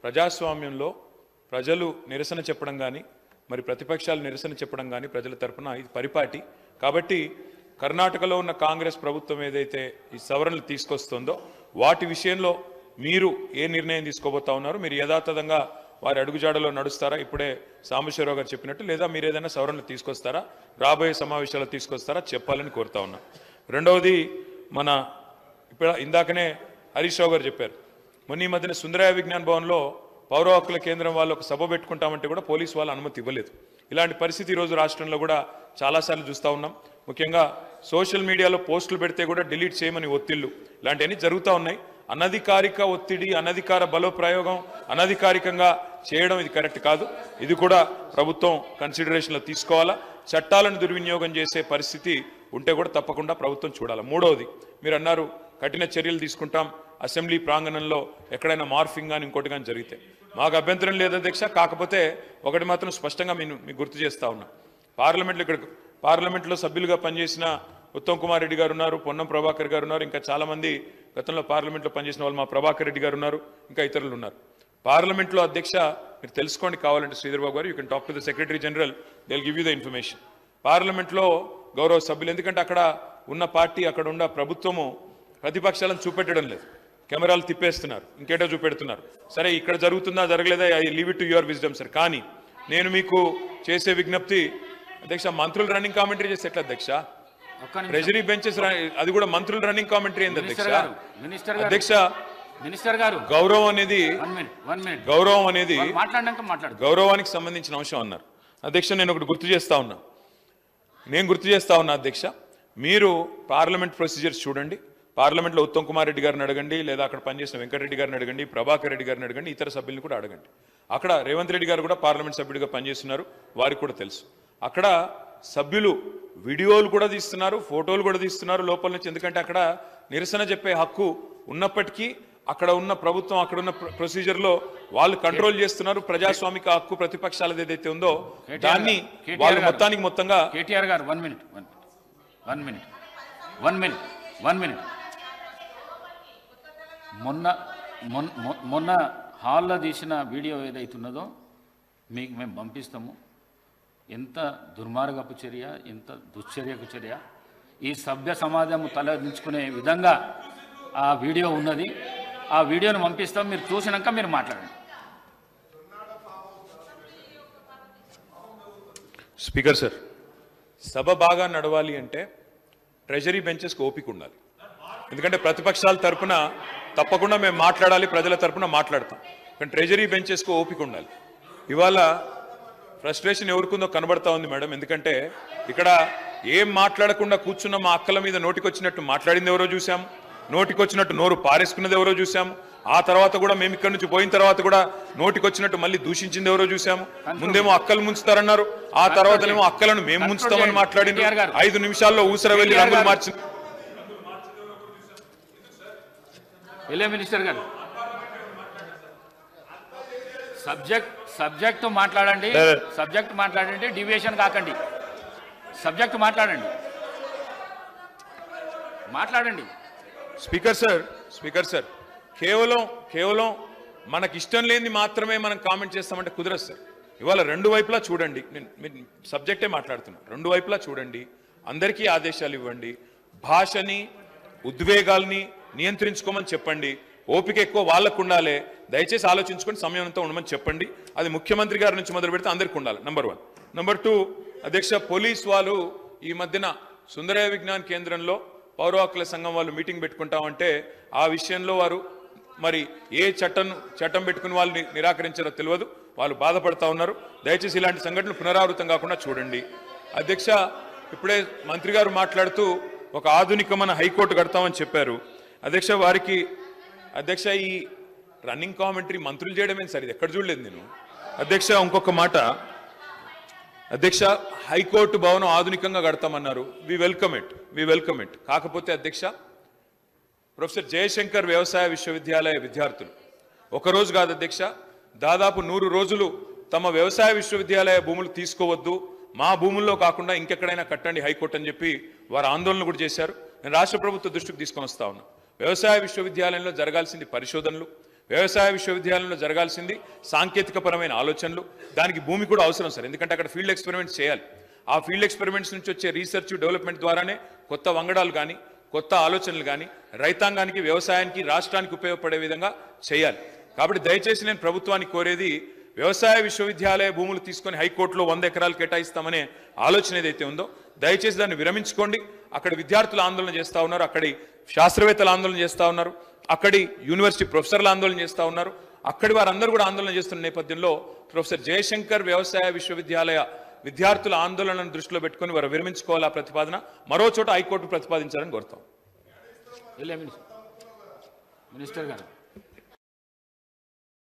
ప్రజాస్వామ్యంలో ప్రజలు నిరసన చెప్పడం కానీ మరి ప్రతిపక్షాలు నిరసన చెప్పడం కానీ ప్రజల తరపున ఇది పరిపాటి. కాబట్టి కర్ణాటకలో ఉన్న కాంగ్రెస్ ప్రభుత్వం ఏదైతే ఈ సవరణలు తీసుకొస్తుందో వాటి విషయంలో మీరు ఏ నిర్ణయం తీసుకోబోతా ఉన్నారు? మీరు యథాతథంగా వారి అడుగుజాడలో నడుస్తారా ఇప్పుడే సాంబశివరావు గారు చెప్పినట్టు, లేదా మీరు ఏదైనా సవరణలు తీసుకొస్తారా, రాబోయే సమావేశాలు తీసుకొస్తారా చెప్పాలని కోరుతా ఉన్నా. రెండవది, మన ఇప్పుడు ఇందాకనే హరీష్ రావు గారు చెప్పారు, మొన్న ఈ మధ్యన సుందరయ్య విజ్ఞాన్ భవన్లో పౌర హక్కుల కేంద్రం వాళ్ళు ఒక సభ పెట్టుకుంటామంటే కూడా పోలీసు వాళ్ళు అనుమతి ఇవ్వలేదు. ఇలాంటి పరిస్థితి ఈరోజు రాష్ట్రంలో కూడా చాలాసార్లు చూస్తూ ఉన్నాం. ముఖ్యంగా సోషల్ మీడియాలో పోస్టులు పెడితే కూడా డిలీట్ చేయమని ఒత్తిళ్లు ఇలాంటివన్నీ జరుగుతూ ఉన్నాయి. అనధికారిక ఒత్తిడి, అనధికార బలోప్రయోగం, అనధికారికంగా చేయడం ఇది కరెక్ట్ కాదు. ఇది కూడా ప్రభుత్వం కన్సిడరేషన్లో తీసుకోవాలా. చట్టాలను దుర్వినియోగం చేసే పరిస్థితి ఉంటే కూడా తప్పకుండా ప్రభుత్వం చూడాలి. మూడవది, మీరు అన్నారు కఠిన చర్యలు తీసుకుంటాం అసెంబ్లీ ప్రాంగణంలో ఎక్కడైనా మార్ఫింగ్ కానీ ఇంకోటి కానీ జరిగితే. మాకు అభ్యంతరం లేదు అధ్యక్ష. కాకపోతే ఒకటి మాత్రం స్పష్టంగా మీకు గుర్తు చేస్తా ఉన్నా, పార్లమెంట్లో సభ్యులుగా పనిచేసిన ఉత్తమ్ కుమార్ రెడ్డి గారు ఉన్నారు, పొన్నం ప్రభాకర్ గారు ఉన్నారు, ఇంకా చాలామంది గతంలో పార్లమెంట్లో పనిచేసిన వాళ్ళు, మా ప్రభాకర్ రెడ్డి గారు ఉన్నారు, ఇంకా ఇతరులు ఉన్నారు. పార్లమెంట్లో అధ్యక్ష మీరు తెలుసుకోండి కావాలంటే శ్రీధర్ బాబు గారు, you can talk to the secretary general, they will give you the information. పార్లమెంట్లో గౌరవ సభ్యులు, ఎందుకంటే అక్కడ ఉన్న పార్టీ, అక్కడ ఉన్న ప్రభుత్వము ప్రతిపక్షాలను చూపెట్టడం లేదు, కెమెరాలు తిప్పేస్తున్నారు, ఇంకేటో చూపెడుతున్నారు. సరే ఇక్కడ జరుగుతుందా జరగలేదా, I leave it to your wisdom sir. కానీ నేను మీకు చేసే విజ్ఞప్తి అధ్యక్ష, మంత్రులు రన్నింగ్ కామెంటరీ చేస్తే ఎట్లా అధ్యక్ష? ట్రెజరీ బెంచెస్ అది కూడా మంత్రులు రన్నింగ్ కామెంటరీ ఏంది అధ్యక్ష? అధ్యక్ష మినిస్టర్ గారు, గౌరవం అనేది గౌరవానికి సంబంధించిన అంశం అన్నారు అధ్యక్ష. నేను ఒకటి గుర్తు చేస్తా ఉన్నా అధ్యక్ష, మీరు పార్లమెంట్ ప్రొసీజర్స్ చూడండి. పార్లమెంట్లో ఉత్తమ్ కుమార్ రెడ్డి గారిని అడగండి, లేదా అక్కడ పనిచేసిన వెంకటరెడ్డి గారిని అడగండి, ప్రభాకర్ రెడ్డి గారిని అడగండి, ఇతర సభ్యులను కూడా అడగండి. అక్కడ రేవంత్ రెడ్డి గారు కూడా పార్లమెంట్ సభ్యుడిగా పనిచేస్తున్నారు, వారికి కూడా తెలుసు. అక్కడ సభ్యులు వీడియోలు కూడా తీస్తున్నారు, ఫోటోలు కూడా తీస్తున్నారు లోపల నుంచి. ఎందుకంటే అక్కడ నిరసన చెప్పే హక్కు ఉన్నప్పటికీ అక్కడ ఉన్న ప్రభుత్వం, అక్కడ ఉన్న ప్రొసీజర్లో వాళ్ళు కంట్రోల్ చేస్తున్నారు. ప్రజాస్వామిక హక్కు ప్రతిపక్షాలది ఏదైతే ఉందో దాన్ని వాళ్ళు మొత్తంగా. కేటీఆర్ గారు వన్ మినిట్ మొన్న హాల్లో తీసిన వీడియో ఏదైతున్నదో మీకు మేము పంపిస్తాము. ఎంత దుర్మార్గపు చర్య, ఎంత దుశ్చర్యకు చర్య, ఈ సభ్య సమాజం తలదించుకునే విధంగా ఆ వీడియో ఉన్నది. ఆ వీడియోను పంపిస్తాం, మీరు చూసినాక మీరు మాట్లాడండి. స్పీకర్ సార్, సభ బాగా నడవాలి అంటే ట్రెజరీ బెంచెస్కి ఓపిక ఉండాలి. ఎందుకంటే ప్రతిపక్షాల తరపున తప్పకుండా మేము మాట్లాడాలి, ప్రజల తరపున మాట్లాడతాం. కానీ ట్రెజరీ బెంచెస్కు ఓపిక ఉండాలి. ఇవాళ ఫ్రస్ట్రేషన్ ఎవరికుందో కనబడతా ఉంది మేడం. ఎందుకంటే ఇక్కడ ఏం మాట్లాడకుండా కూర్చున్న మా అక్కల మీద నోటికొచ్చినట్టు మాట్లాడింది ఎవరో చూసాము, నోటికొచ్చినట్టు నోరు పారేసుకున్నది ఎవరో చూసాము. ఆ తర్వాత కూడా మేము ఇక్కడ నుంచి పోయిన తర్వాత కూడా నోటికొచ్చినట్టు మళ్ళీ దూషించింది ఎవరో చూసాము. ముందేమో అక్కలు ముంచుతారన్నారు, ఆ తర్వాతనేమో అక్కలను మేము ముంచుతామని మాట్లాడింది. 5 నిమిషాల్లో ఊసర వెళ్ళి రంగులు మార్చింది. మినిస్టర్ గారు సబ్జెక్ట్ మాట్లాడండి, డివియేషన్ కాకండి. సబ్జెక్ట్ మాట్లాడండి. స్పీకర్ సార్, కేవలం మనకి ఇష్టం లేని మాత్రమే మనం కామెంట్ చేస్తామంటే కుదరదు సార్. ఇవాళ రెండు వైపులా చూడండి, నేను సబ్జెక్టే మాట్లాడుతున్నా. రెండు వైపులా చూడండి, అందరికీ ఆదేశాలు ఇవ్వండి, భాషని ఉద్వేగాల్ని నియంత్రించుకోమని చెప్పండి. ఓపిక ఎక్కువ వాళ్ళకు ఉండాలి, దయచేసి ఆలోచించుకొని సమయంతో ఉండమని చెప్పండి. అది ముఖ్యమంత్రి గారి నుంచి మొదలు పెడితే అందరికీ ఉండాలి. నంబర్ 1. నంబర్ 2, అధ్యక్ష, పోలీస్ వాళ్ళు ఈ మధ్యన సుందరయ్య విజ్ఞాన్ కేంద్రంలో పౌర హక్కుల సంఘం వాళ్ళు మీటింగ్ పెట్టుకుంటామంటే ఆ విషయంలో వారు మరి ఏ చట్టం పెట్టుకుని వాళ్ళని నిరాకరించారో తెలియదు, వాళ్ళు బాధపడతా ఉన్నారు. దయచేసి ఇలాంటి సంఘటనలు పునరావృతం కాకుండా చూడండి. అధ్యక్ష, ఇప్పుడే మంత్రి గారు మాట్లాడుతూ ఒక ఆధునికమైన హైకోర్టు కడతామని చెప్పారు. అధ్యక్ష, అధ్యక్ష ఈ రన్నింగ్ కామెంటరీ మంత్రులు చేయడమే సార్, ఇది ఎక్కడ చూడలేదు నేను. అధ్యక్ష, ఇంకొక మాట అధ్యక్ష, హైకోర్టు భవనం ఆధునికంగా కడతామన్నారు. We welcome it. కాకపోతే అధ్యక్ష, ప్రొఫెసర్ జయశంకర్ వ్యవసాయ విశ్వవిద్యాలయ విద్యార్థులు ఒకరోజు కాదు అధ్యక్ష, దాదాపు 100 రోజులు తమ వ్యవసాయ విశ్వవిద్యాలయ భూములు తీసుకోవద్దు, మా భూముల్లో కాకుండా ఇంకెక్కడైనా కట్టండి హైకోర్టు అని చెప్పి వారు ఆందోళన కూడా చేశారు. నేను రాష్ట్ర ప్రభుత్వ దృష్టికి తీసుకొని వస్తా ఉన్నా. వ్యవసాయ విశ్వవిద్యాలయంలో జరగాల్సింది పరిశోధనలు, వ్యవసాయ విశ్వవిద్యాలయంలో జరగాల్సింది సాంకేతికపరమైన ఆలోచనలు, దానికి భూమి కూడా అవసరం సార్, ఎందుకంటే అక్కడ ఫీల్డ్ ఎక్స్పెరిమెంట్స్ చేయాలి. ఆ ఫీల్డ్ ఎక్స్పెరిమెంట్స్ నుంచి వచ్చే రీసెర్చ్ డెవలప్మెంట్ ద్వారానే కొత్త వంగడాలు కానీ కొత్త ఆలోచనలు కానీ రైతాంగానికి, వ్యవసాయానికి, రాష్ట్రానికి ఉపయోగపడే విధంగా చేయాలి. కాబట్టి దయచేసి నేను ప్రభుత్వానికి కోరేది, వ్యవసాయ విశ్వవిద్యాలయ భూములు తీసుకొని హైకోర్టులో 100 ఎకరాలు కేటాయిస్తామనే ఆలోచన ఏదైతే ఉందో దయచేసి దాన్ని విరమించుకోండి. అక్కడ విద్యార్థులు ఆందోళన చేస్తూ ఉన్నారు, అక్కడి శాస్త్రవేత్తలు ఆందోళన చేస్తూ ఉన్నారు, అక్కడి యూనివర్సిటీ ప్రొఫెసర్లు ఆందోళన చేస్తూ ఉన్నారు, అక్కడి వారందరూ కూడా ఆందోళన చేస్తున్న నేపథ్యంలో ప్రొఫెసర్ జయశంకర్ వ్యవసాయ విశ్వవిద్యాలయ విద్యార్థుల ఆందోళనను దృష్టిలో పెట్టుకుని వారు విరమించుకోవాలి. ఆ ప్రతిపాదన మరో చోట హైకోర్టు ప్రతిపాదించాలని కోరుతాం. మినిస్టర్ గారు